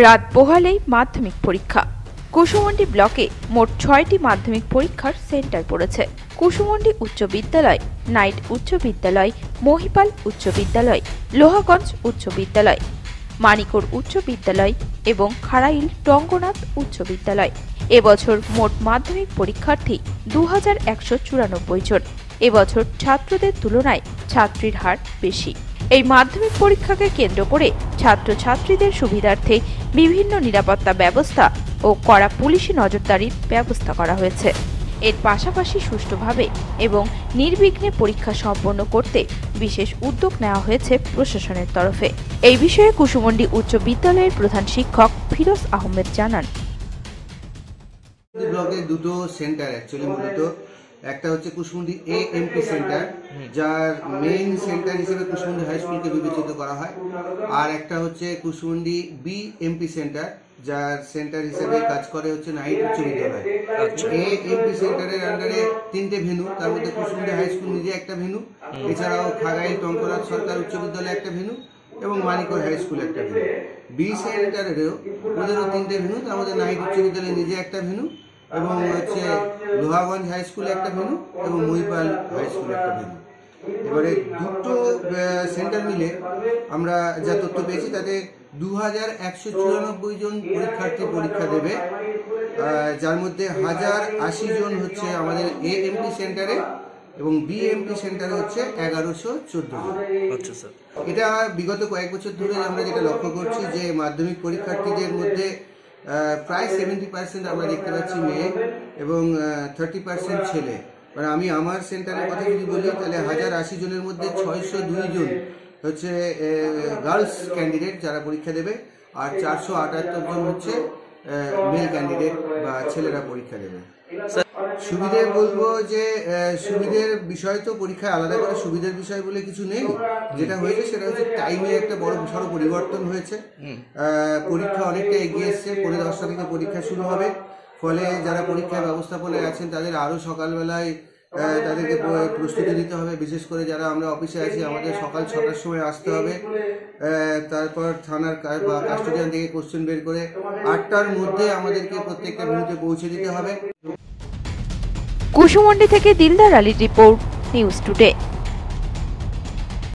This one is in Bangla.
রাত পোহালেই মাধ্যমিক পরীক্ষা। কুসুমন্ডি ব্লকে মোট ৬টি মাধ্যমিক পরীক্ষার সেন্টার পড়েছে। কুসুমন্ডি উচ্চ বিদ্যালয়, নাইট উচ্চ বিদ্যালয়, মহিপাল উচ্চ বিদ্যালয়, লোহাগঞ্জ উচ্চ বিদ্যালয়, মানিকর উচ্চ বিদ্যালয় এবং খাড়াইল টঙ্গনাথ উচ্চ বিদ্যালয়। এবছর মোট মাধ্যমিক পরীক্ষার্থী 2194 জন। এবছর ছাত্রদের তুলনায় ছাত্রীর হার বেশি। এই মাধ্যমিক পরীক্ষাকে কেন্দ্র করে ছাত্রছাত্রীদের সুবিধার্থে বিভিন্ন নিরাপত্তা ব্যবস্থা ও কড়া পুলিশি নজরদারির ব্যবস্থা করা হয়েছে। এর পাশাপাশি সুষ্ঠুভাবে এবং নির্বিঘ্নে পরীক্ষা সম্পন্ন করতে বিশেষ উদ্যোগ নেওয়া হয়েছে প্রশাসনের তরফে। এই বিষয়ে কুসুমন্ডি উচ্চ বিদ্যালয়ের প্রধান শিক্ষক ফিরোজ আহমেদ জানান, ব্লকে দুটো সেন্টার অ্যাকচুয়ালি মূলত একটা হচ্ছে কুসুমন্ডি এএমপি সেন্টার, যার মেইন সেন্টার হিসেবে কুসুমন্ডি হাই স্কুলকে বিবেচিত করা হয়, আর একটা হচ্ছে কুসুমন্ডি বিএমপি সেন্টার, যার সেন্টার হিসেবে কাজ করে হচ্ছে নাইট উচ্চ বিদ্যালয়। এএমপি সেন্টারের আন্ডারে 3টে ভেন্যু, তার মধ্যে কুসুমন্ডি হাই স্কুল নিজে একটা ভেন্যু, এছাড়াও খাগাইল টঙ্কনাথ সরকার উচ্চ বিদ্যালয় একটা ভেন্যু এবং মানিকর হাই স্কুল একটা ভেন্যু। বি সেন্টারেরও ওদেরও 3টে ভেন্যু, তার মধ্যে নাইট উচ্চ বিদ্যালয় নিজে একটা ভেন্যু এবং হচ্ছে লোহাগঞ্জ হাই স্কুলে একটা ভেন্যু এবং মহিপাল হাই স্কুলে একটা ভেন্যু। এবারে দুটো সেন্টার মিলে আমরা যা তথ্য পেয়েছি তাতে 2194 জন পরীক্ষার্থী পরীক্ষা দেবে, যার মধ্যে 1080 জন হচ্ছে আমাদের এএমপি সেন্টারে এবং বিএমপি সেন্টারে হচ্ছে 1114 জন। আচ্ছা স্যার, এটা বিগত কয়েক বছর ধরে আমরা যেটা লক্ষ্য করছি যে মাধ্যমিক পরীক্ষার্থীদের মধ্যে প্রায় 70% আমরা দেখতে পাচ্ছি মেয়ে এবং 30% ছেলে। মানে আমি আমার সেন্টারের কথা যদি বলি তাহলে 1080 জনের মধ্যে 602 জন হচ্ছে গার্লস ক্যান্ডিডেট যারা পরীক্ষা দেবে, আর 478 জন হচ্ছে মেল ক্যান্ডিডেট বা ছেলেরা পরীক্ষা দেবে। সুবিধে বলবো যে সুবিধের বিষয় তো পরীক্ষায় আলাদা করে সুবিধার বিষয় বলে কিছু নেই। যেটা হয়েছে সেটা হচ্ছে টাইমে একটা বড় পরিবর্তন হয়েছে। পরীক্ষা অনেকটা এগিয়ে এসছে, 10:30 থেকে পরীক্ষা শুরু হবে, ফলে যারা পরীক্ষার ব্যবস্থাপনায় আছেন তাদের আরো সকালবেলায় তাদেরকে প্রস্তুতি দিতে হবে। বিশেষ করে যারা আমরা অফিসে আছি আমাদের সকাল 6টার সময় আসতে হবে, তারপর থানার বা কাস্টোডিয়ান থেকে কোশ্চেন বের করে 8টার মধ্যে আমাদেরকে প্রত্যেকটা ভেন্যুতে পৌঁছে দিতে হবে। কুসুমন্ডি থেকে দিলদার আলীর রিপোর্ট, নিউজ টুডে।